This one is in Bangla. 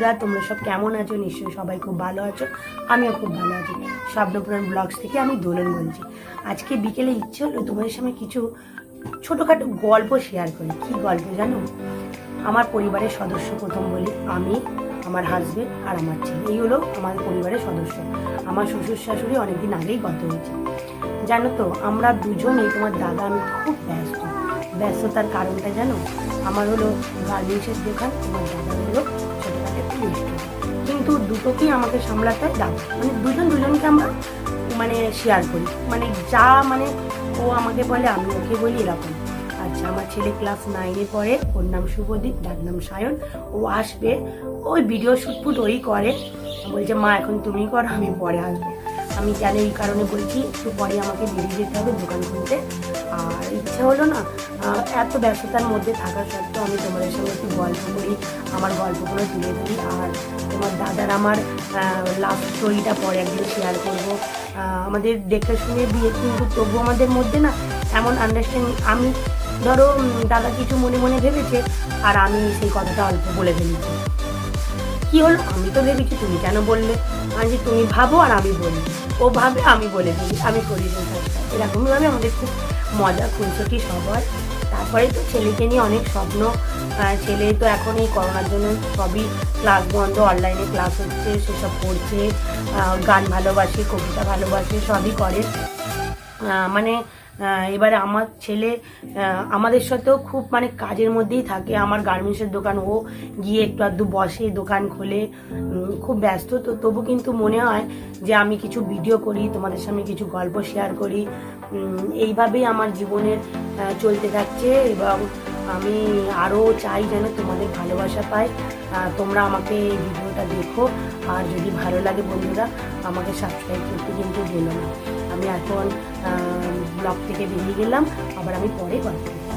বন্ধুরা, তোমরা সব কেমন আছো? নিশ্চয়ই সবাই খুব ভালো আছো, আমিও খুব ভালো আছি। স্বপ্নপুরাণ ব্লগস থেকে আমি দোলন বলছি। আজকে বিকেলে ইচ্ছে হলো তোমাদের সামনে কিছু ছোটোখাটো গল্প শেয়ার করি। কি গল্প জানো? আমার পরিবারের সদস্য, প্রথম বলি, আমি, আমার হাজবেন্ড আর আমার ছেলে, এই হলো আমার পরিবারের সদস্য। আমার শ্বশুর শাশুড়ি অনেকদিন আগেই গত হয়েছে। জানো তো, আমরা দুজনেই, তোমার দাদা আমি খুব ব্যস্ততার কারণটা জানো? আমার হলো গার্মেন্টসের দোকান, তোমার দাদা হলো ছোটোখাটো একটু রেস্টুরেন্ট। কিন্তু দুটোকেই আমাকে সামলাতে হয় দাদা, মানে দুজনকে আমরা শেয়ার করি, যা ও আমাকে বলে আমি ওকে বলি, এরকম। আচ্ছা, আমার ছেলে ক্লাস 9-এ পড়ে, ওর নাম শুভদীপ, তার নাম সায়ন। ও আসবে, ওই ভিডিও শ্যুট ওই করে, বলছে মা এখন তুমি করো, আমি পরে আসবো। আমি কেন এই কারণে বলছি, একটু পরে আমাকে বেরিয়ে যেতে হবে দোকান খুলতে। আর ইচ্ছে হলো না, এত ব্যস্ততার মধ্যে থাকা সত্ত্বেও আমি তোমাদের সঙ্গে একটু গল্প করি, আমার গল্পগুলো তুলে ধরি। আর তোমার দাদার আমার লাভ স্টোরিটা পরে একদিন শেয়ার করবো। আমাদের দেখে শুনে বিয়ে, কিন্তু তবু আমাদের মধ্যে না এমন আন্ডারস্ট্যান্ডিং, আমি ধরো দাদা কিছু মনে মনে ভেবেছে আর আমি সেই কথাটা অল্প বলে ফেলেছি। কি হলো, আমি তো ভেবেছি, তুমি কেন বললে? যে তুমি ভাবো আর আমি বলি, ও ভাবে আমি বলে দিই, আমি করি সেই কাজটা। এরকমভাবে আমাদের খুব মজা খুনসুটি সব হয়। তারপরে তো ছেলেকে নিয়ে অনেক স্বপ্ন। ছেলে তো এখন এই করোনার জন্য সবই ক্লাস বন্ধ, অনলাইনে ক্লাস হচ্ছে, সেসব করছে। গান ভালোবাসে, কবিতা ভালোবাসে, সবই করে। এবারে আমার ছেলে আমাদের সাথেও খুব কাজের মধ্যেই থাকে। আমার গার্মেন্টসের দোকান, ও গিয়ে একটু আধটু বসে, দোকান খোলে, খুব ব্যস্ত। তো তবু কিন্তু মনে হয় যে আমি কিছু ভিডিও করি, তোমাদের সামনে কিছু গল্প শেয়ার করি। এইভাবেই আমার জীবনের চলতে থাকছে। এবং আমি আরও চাই যেন তোমাদের ভালোবাসা পাই। তোমরা আমাকে এই ভিডিওটা দেখো, আর যদি ভালো লাগে বন্ধুরা, আমাকে সাবস্ক্রাইব করতে কিন্তু ভুলো না। আমি এখন ব্লগ থেকে বেরিয়ে গেলাম, আবার আমি পরে গল্প করব।